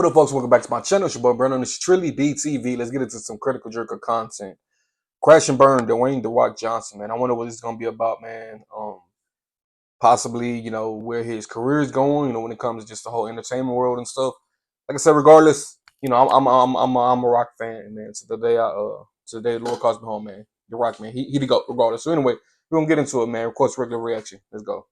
What up, folks? Welcome back to my channel. It's your boy Brandon. It's Trilly BTV. Let's get into some critical jerker content. Crash and burn, Dwayne "The Rock" Johnson, man. I wonder what this is gonna be about, man. Possibly, where his career is going. When it comes to just the whole entertainment world and stuff. Like I said, regardless, I'm a Rock fan, man. So today the Lord calls me home, man. The Rock, man. He the GOAT, regardless. So anyway, we're gonna get into it, man. Of course, regular reaction. Let's go.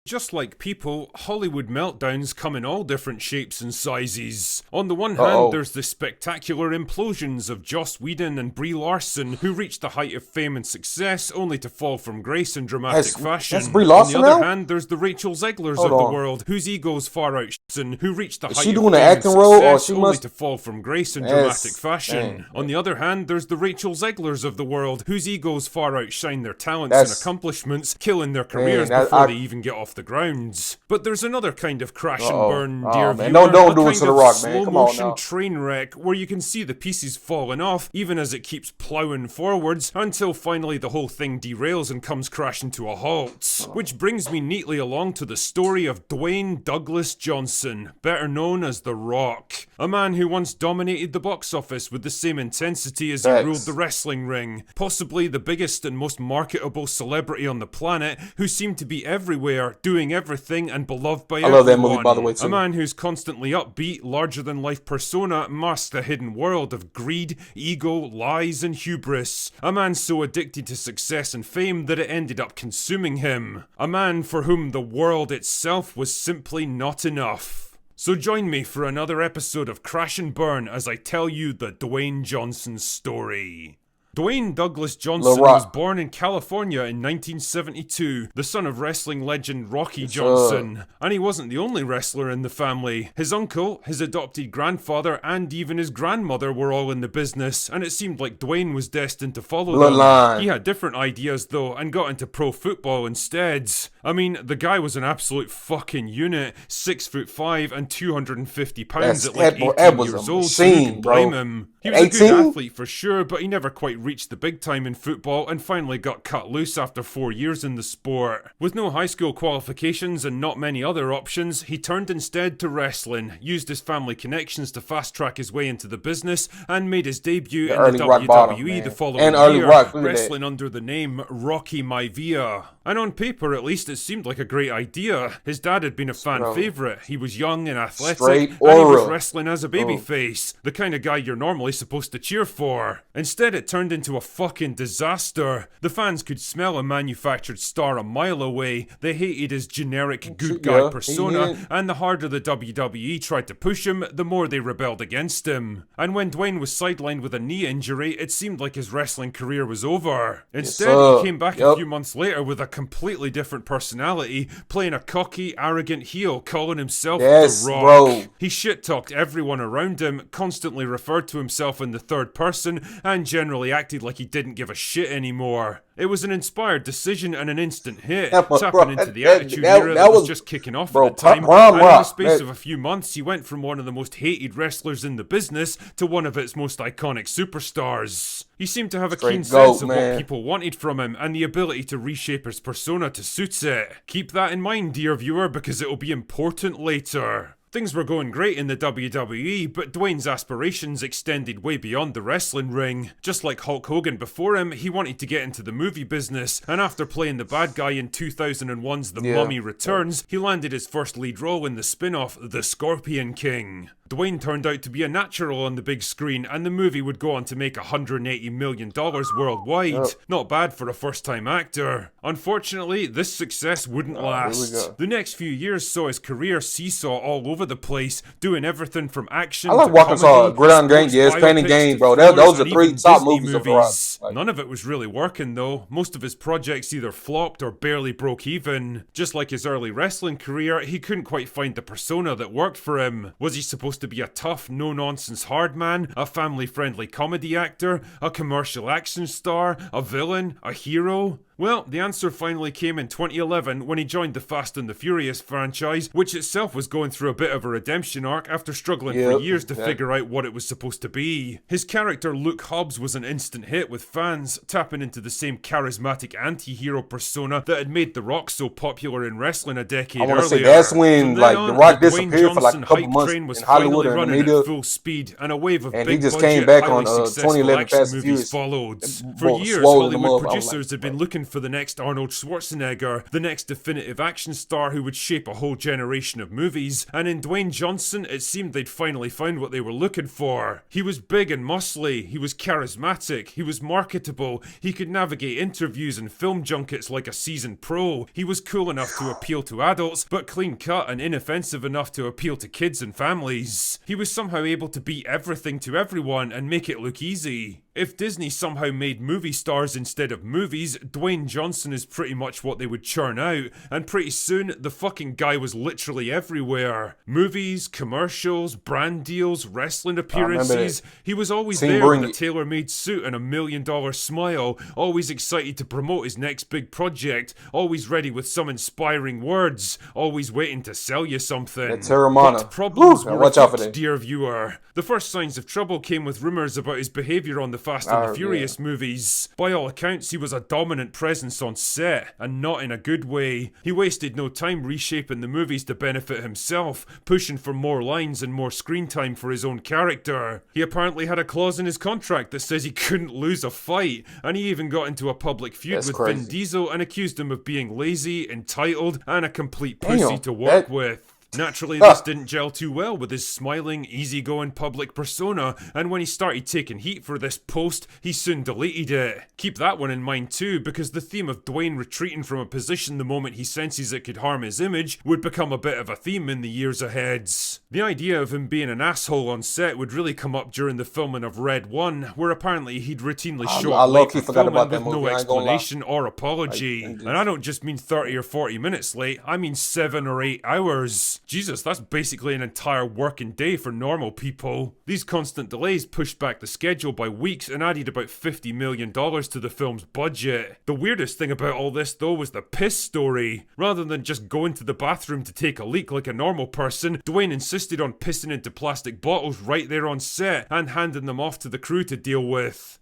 Just like people, Hollywood meltdowns come in all different shapes and sizes. On the one Uh-oh. hand, there's the spectacular implosions of Joss Whedon and Brie Larson, who reached the height of fame and success only to fall from grace in dramatic fashion. That's Brie Larson On the other now? hand, there's the Rachel Zeglers of the world, whose egos far outshine, who reached the height of fame and success only to fall from grace in dramatic fashion. On the other hand, there's the Rachel Zeglers of the world, whose egos far outshine their talents and accomplishments, killing their careers before they even get off the grounds. But there's another kind of crash and burn, dear viewer. Don't do it to The Rock, man. Come on now. Train wreck where you can see the pieces falling off even as it keeps plowing forwards until finally the whole thing derails and comes crashing to a halt. Which brings me neatly along to the story of Dwayne Douglas Johnson, better known as The Rock. A man who once dominated the box office with the same intensity as he ruled the wrestling ring. Possibly the biggest and most marketable celebrity on the planet, who seemed to be everywhere, doing everything and beloved by everyone. I love that movie, by the way, too. A man whose constantly upbeat, larger-than-life persona masks the hidden world of greed, ego, lies, and hubris. A man so addicted to success and fame that it ended up consuming him. A man for whom the world itself was simply not enough. So join me for another episode of Crash and Burn as I tell you the Dwayne Johnson story. Dwayne Douglas Johnson was born in California in 1972, the son of wrestling legend Rocky Johnson. And he wasn't the only wrestler in the family. His uncle, his adopted grandfather, and even his grandmother were all in the business, and it seemed like Dwayne was destined to follow them. He had different ideas though, and got into pro football instead. I mean, the guy was an absolute fucking unit, 6'5" and 250 pounds at like 18 years old, so who can blame him? He was a good athlete for sure, but he never quite reached the big time in football and finally got cut loose after 4 years in the sport. With no high school qualifications and not many other options, he turned instead to wrestling, used his family connections to fast track his way into the business, and made his debut in the WWE the following year, wrestling under the name Rocky Maivia. And on paper at least it seemed like a great idea. His dad had been a fan favourite, he was young and athletic, and he was wrestling as a babyface, the kind of guy you're normally supposed to cheer for. Instead it turned into a fucking disaster. The fans could smell a manufactured star a mile away, they hated his generic good guy persona, and the harder the WWE tried to push him, the more they rebelled against him. And when Dwayne was sidelined with a knee injury, it seemed like his wrestling career was over. Instead, he came back a few months later with a completely different personality, playing a cocky, arrogant heel, calling himself The Rock. He shit-talked everyone around him, constantly referred to himself in the third person, and generally acted like he didn't give a shit anymore. It was an inspired decision and an instant hit, tapping into the Attitude Era that was just kicking off at the time, and in the space of a few months he went from one of the most hated wrestlers in the business to one of its most iconic superstars. He seemed to have a keen sense of what people wanted from him and the ability to reshape his persona to suit it. Keep that in mind, dear viewer, because it will be important later. Things were going great in the WWE, but Dwayne's aspirations extended way beyond the wrestling ring. Just like Hulk Hogan before him, he wanted to get into the movie business, and after playing the bad guy in 2001's The Mummy Returns, he landed his first lead role in the spin-off The Scorpion King. Dwayne turned out to be a natural on the big screen, and the movie would go on to make $180 million worldwide. Not bad for a first-time actor. Unfortunately, this success wouldn't last. The next few years saw his career seesaw all over the place, doing everything from action to comedy, Gridiron Gang, Painting Game, bro. Those are three top movies of The Rock. None of it was really working though. Most of his projects either flopped or barely broke even. Just like his early wrestling career, he couldn't quite find the persona that worked for him. Was he supposed to be a tough, no-nonsense hard man, a family-friendly comedy actor, a commercial action star, a villain, a hero? Well, the answer finally came in 2011 when he joined the Fast and the Furious franchise, which itself was going through a bit of a redemption arc after struggling for Yep. years to figure out what it was supposed to be. His character Luke Hobbs was an instant hit with fans, tapping into the same charismatic anti-hero persona that had made The Rock so popular in wrestling a decade I want earlier. to say that's when From then like on, The Rock the Dwayne disappeared for like a Johnson couple hype months train was in Hollywood finally and in the running media, at full speed, and a wave of and he big just budget, came back highly on successful 2011 action Fast and movies Furious. followed. And For years, swallowed them Hollywood up. I was producers like, had been looking for the next Arnold Schwarzenegger, the next definitive action star who would shape a whole generation of movies, and in Dwayne Johnson, it seemed they'd finally found what they were looking for. He was big and muscly, he was charismatic, he was marketable, he could navigate interviews and film junkets like a seasoned pro, he was cool enough to appeal to adults, but clean cut and inoffensive enough to appeal to kids and families. He was somehow able to be everything to everyone and make it look easy. If Disney somehow made movie stars instead of movies, Dwayne Johnson is pretty much what they would churn out, and pretty soon, the fucking guy was literally everywhere. Movies, commercials, brand deals, wrestling appearances. He was always Team there with a Bring- tailor-made suit and $1 million smile, always excited to promote his next big project, always ready with some inspiring words, always waiting to sell you something. That Terramana. But problems Whew, were watch out for afoot, that. dear viewer. The first signs of trouble came with rumours about his behaviour on the Fast and the Furious movies. By all accounts, he was a dominant presence on set, and not in a good way. He wasted no time reshaping the movies to benefit himself, pushing for more lines and more screen time for his own character. He apparently had a clause in his contract that says he couldn't lose a fight, and he even got into a public feud That's with crazy. Vin Diesel and accused him of being lazy, entitled, and a complete pussy Damn, to work that- with. Naturally, this didn't gel too well with his smiling, easygoing public persona, and when he started taking heat for this post, he soon deleted it. Keep that one in mind too, because the theme of Dwayne retreating from a position the moment he senses it could harm his image would become a bit of a theme in the years ahead. The idea of him being an asshole on set would really come up during the filming of Red 1, where apparently he'd routinely show I up late low-key for forgot filming about that with no movie, I ain't gonna lie. explanation or apology. And I don't just mean 30 or 40 minutes late, I mean 7 or 8 hours. Jesus, that's basically an entire working day for normal people. These constant delays pushed back the schedule by weeks and added about $50 million to the film's budget. The weirdest thing about all this though was the piss story. Rather than just going to the bathroom to take a leak like a normal person, Dwayne insisted on pissing into plastic bottles right there on set and handing them off to the crew to deal with.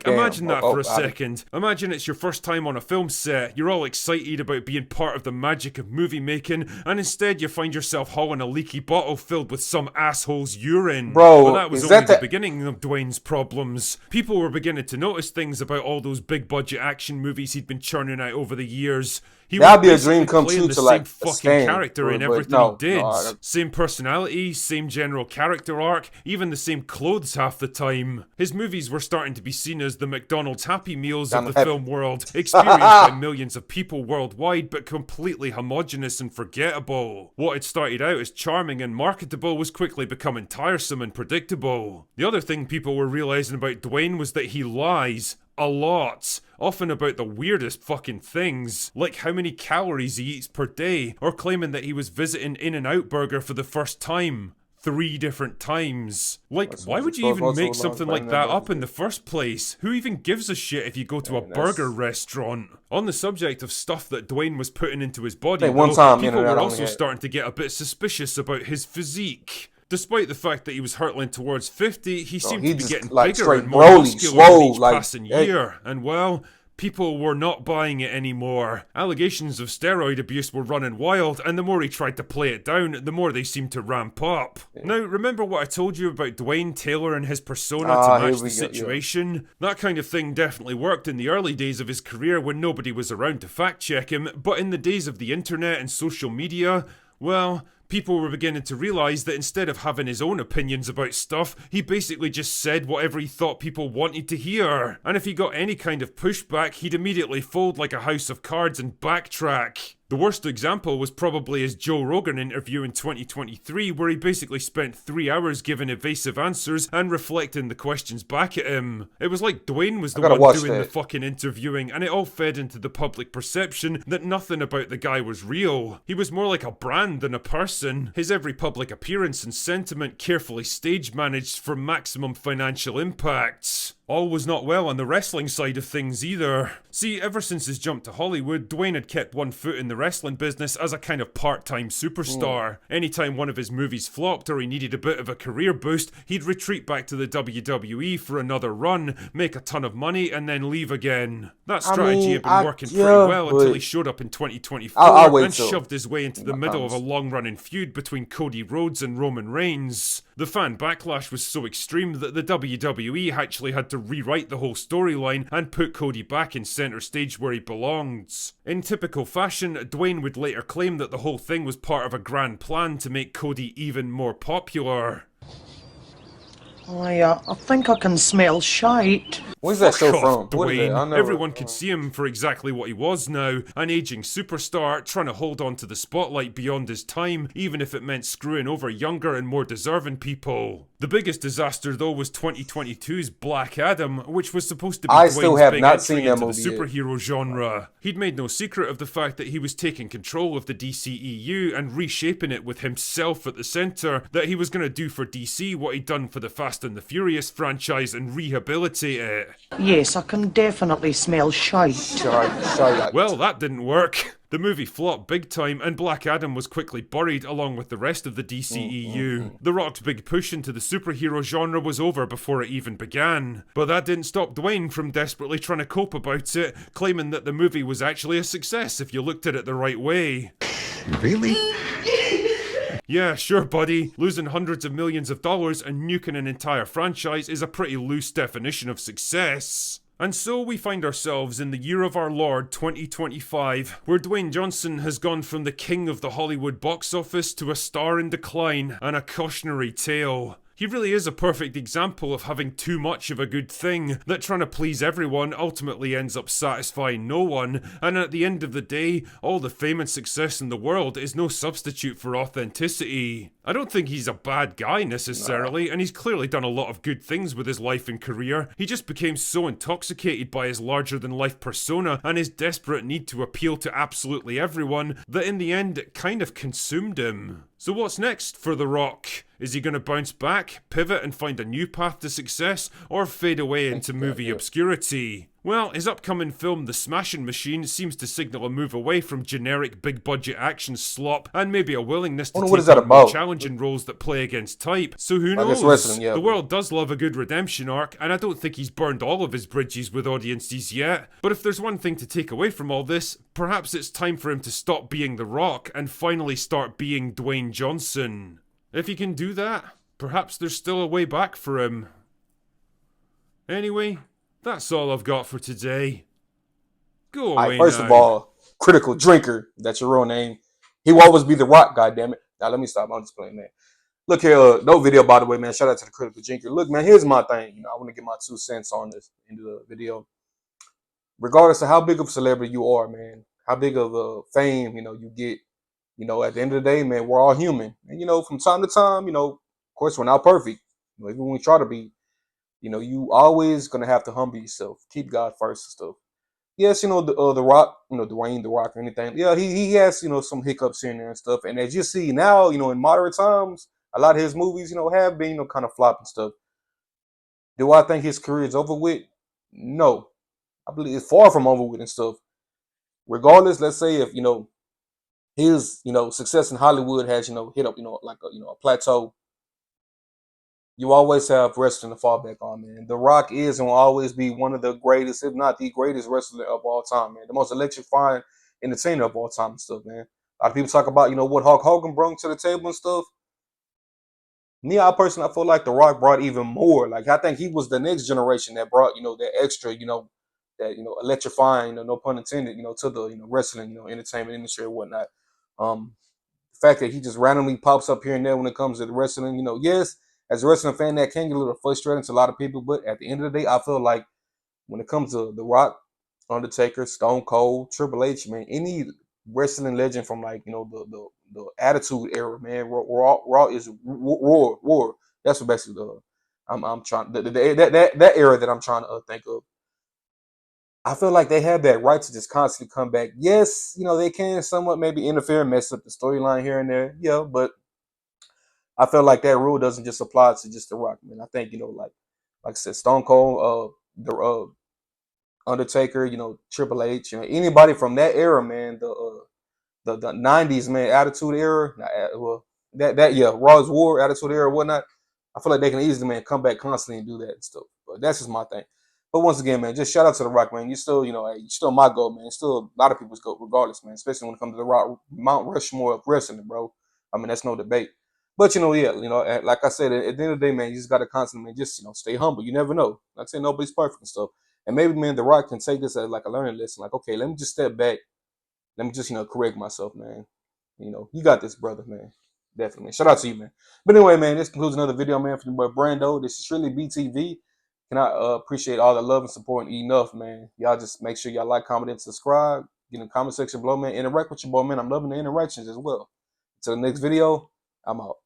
Imagine that for a second. Imagine it's your first time on a film set, you're all excited about being part of the magic of movie making, and instead you find yourself hauling a leaky bottle filled with some asshole's urine. Bro, But that was is only that the beginning of Dwayne's problems. People were beginning to notice things about all those big budget action movies he'd been churning out over the years. He That'd was be a basically dream come playing true the to, same like, fucking stand, character in but everything no, he did. no, Same personality, same general character arc, even the same clothes half the time. His movies were starting to be seen as the McDonald's Happy Meals of the film world, experienced by millions of people worldwide, but completely homogenous and forgettable. What had started out as charming and marketable was quickly becoming tiresome and predictable. The other thing people were realizing about Dwayne was that he lies. A lot. Often about the weirdest fucking things, like how many calories he eats per day, or claiming that he was visiting In-N-Out Burger for the first time. 3 different times. Like, why would you even make something like that up in the first place? Who even gives a shit if you go to a burger restaurant? On the subject of stuff that Dwayne was putting into his body, one though, time, people were I also only had- starting to get a bit suspicious about his physique. Despite the fact that he was hurtling towards 50, he seemed he to be just, getting like, bigger straight and more Broly, muscular swole, with each like, passing hey. year. And well, people were not buying it anymore. Allegations of steroid abuse were running wild, and the more he tried to play it down, the more they seemed to ramp up. Now, remember what I told you about Dwayne tailoring his persona to match the situation? That kind of thing definitely worked in the early days of his career when nobody was around to fact check him, but in the days of the internet and social media, well, people were beginning to realise that instead of having his own opinions about stuff, he basically just said whatever he thought people wanted to hear. And if he got any kind of pushback, he'd immediately fold like a house of cards and backtrack. The worst example was probably his Joe Rogan interview in 2023, where he basically spent 3 hours giving evasive answers and reflecting the questions back at him. It was like Dwayne was the one doing the fucking interviewing, and it all fed into the public perception that nothing about the guy was real. He was more like a brand than a person. His every public appearance and sentiment carefully stage managed for maximum financial impact. All was not well on the wrestling side of things either. See, ever since his jump to Hollywood, Dwayne had kept one foot in the wrestling business as a kind of part-time Mm. superstar. Anytime one of his movies flopped or he needed a bit of a career boost, he'd retreat back to the WWE for another run, make a ton of money, and then leave again. That I strategy mean, had been working pretty yeah, well until he but showed up in I'll 2024 wait and till shoved his way into the my middle of a comments. long-running feud between Cody Rhodes and Roman Reigns. The fan backlash was so extreme that the WWE actually had to rewrite the whole storyline and put Cody back in center stage where he belongs. In typical fashion, Dwayne would later claim that the whole thing was part of a grand plan to make Cody even more popular. I think I can smell shite. When's that Fuck show off, from? What is that? Dwayne. I never. Everyone could see him for exactly what he was now, an aging superstar trying to hold on to the spotlight beyond his time, even if it meant screwing over younger and more deserving people. The biggest disaster, though, was 2022's Black Adam, which was supposed to be I still Dwayne's have big not seen entry that into the movie yet. superhero genre. He'd made no secret of the fact that he was taking control of the DCEU and reshaping it with himself at the centre, that he was going to do for DC what he'd done for the Fast and the Furious franchise and rehabilitate it. Yes, I can definitely smell shite. Shite. Well, that didn't work. The movie flopped big time, and Black Adam was quickly buried along with the rest of the DCEU. The Rock's big push into the superhero genre was over before it even began. But that didn't stop Dwayne from desperately trying to cope about it, claiming that the movie was actually a success if you looked at it the right way. Really? Yeah, sure, buddy. Losing hundreds of millions of dollars and nuking an entire franchise is a pretty loose definition of success. And so we find ourselves in the year of our Lord 2025, where Dwayne Johnson has gone from the king of the Hollywood box office to a star in decline and a cautionary tale. He really is a perfect example of having too much of a good thing, that trying to please everyone ultimately ends up satisfying no one, and at the end of the day, all the fame and success in the world is no substitute for authenticity. I don't think he's a bad guy necessarily, and he's clearly done a lot of good things with his life and career. He just became so intoxicated by his larger-than-life persona and his desperate need to appeal to absolutely everyone that in the end it kind of consumed him. So what's next for The Rock? Is he going to bounce back, pivot and find a new path to success, or fade away into movie obscurity? Well, his upcoming film The Smashing Machine seems to signal a move away from generic big-budget action slop and maybe a willingness to What is take that on more about? challenging roles that play against type. So who I guess knows? wrestling, yeah. The world does love a good redemption arc, and I don't think he's burned all of his bridges with audiences yet. But if there's one thing to take away from all this, perhaps it's time for him to stop being The Rock and finally start being Dwayne Johnson. If he can do that, perhaps there's still a way back for him. Anyway, that's all I've got for today. Go away Alright, first now. of all, Critical Drinker, that's your real name. He will always be The Rock, goddammit. Now let me stop. I'm just playing, man. Look here, no video by the way, man. Shout out to the Critical Drinker. Look, man, here's my thing. I want to get my 2 cents on this into the video. Regardless of how big of a celebrity you are, man, how big of a fame, you get, at the end of the day, man, we're all human. And from time to time, of course we're not perfect. Even when we try to be, you always gonna have to humble yourself. Keep God first and stuff. Yes, the Rock, Dwayne the Rock or anything. Yeah, he has some hiccups here and there and stuff. And as you see now, in moderate times, a lot of his movies, have been kind of flopping stuff. Do I think his career is over with? No, I believe it's far from over with and stuff. Regardless, let's say if his success in Hollywood has hit up like a plateau. You always have wrestling to fall back on, man. The Rock is and will always be one of the greatest, if not the greatest wrestler of all time, man. The most electrifying entertainer of all time and stuff, man. A lot of people talk about, what Hulk Hogan brought to the table and stuff. Me, I personally, I feel like The Rock brought even more. Like, I think he was the next generation that brought, that extra, that, electrifying, no pun intended, to the, wrestling, entertainment industry or whatnot. The fact that he just randomly pops up here and there when it comes to the wrestling, yes, as a wrestling fan, that can get a little frustrating to a lot of people. But at the end of the day, I feel like when it comes to The Rock, Undertaker, Stone Cold, Triple H, man, any wrestling legend from like the Attitude Era, man, Raw is war. That's what basically I'm trying that era that I'm trying to think of. I feel like they have that right to just constantly come back. Yes, they can somewhat maybe interfere and mess up the storyline here and there. Yeah, but I feel like that rule doesn't just apply to just The Rock, man. I think, like Like I said, Stone Cold, the Undertaker, Triple H, anybody from that era, man. The '90s, man, Attitude Era. Well, that yeah, Raw's War, Attitude Era, whatnot. I feel like they can easily, man, come back constantly and do that and stuff. But that's just my thing. But once again, man, just shout out to The Rock, man. You still, hey, you still my goal, man. Still a lot of people's goal, regardless, man. Especially when it comes to The Rock, Mount Rushmore of wrestling, bro. I mean, that's no debate. But yeah, like I said, at the end of the day, man, you just gotta constantly, man, just stay humble. You never know. Like I said, nobody's perfect and stuff. And maybe, man, The Rock can take this as like a learning lesson. Like, okay, let me just step back. Let me just, correct myself, man. You got this, brother, man. Definitely, man. Shout out to you, man. But anyway, man, this concludes another video, man, from your boy Brando. This is Shirley BTV. Can I appreciate all the love and support enough, man? Y'all just make sure y'all like, comment, and subscribe. Get in the comment section below, man. Interact with your boy, man. I'm loving the interactions as well. Until the next video, I'm out.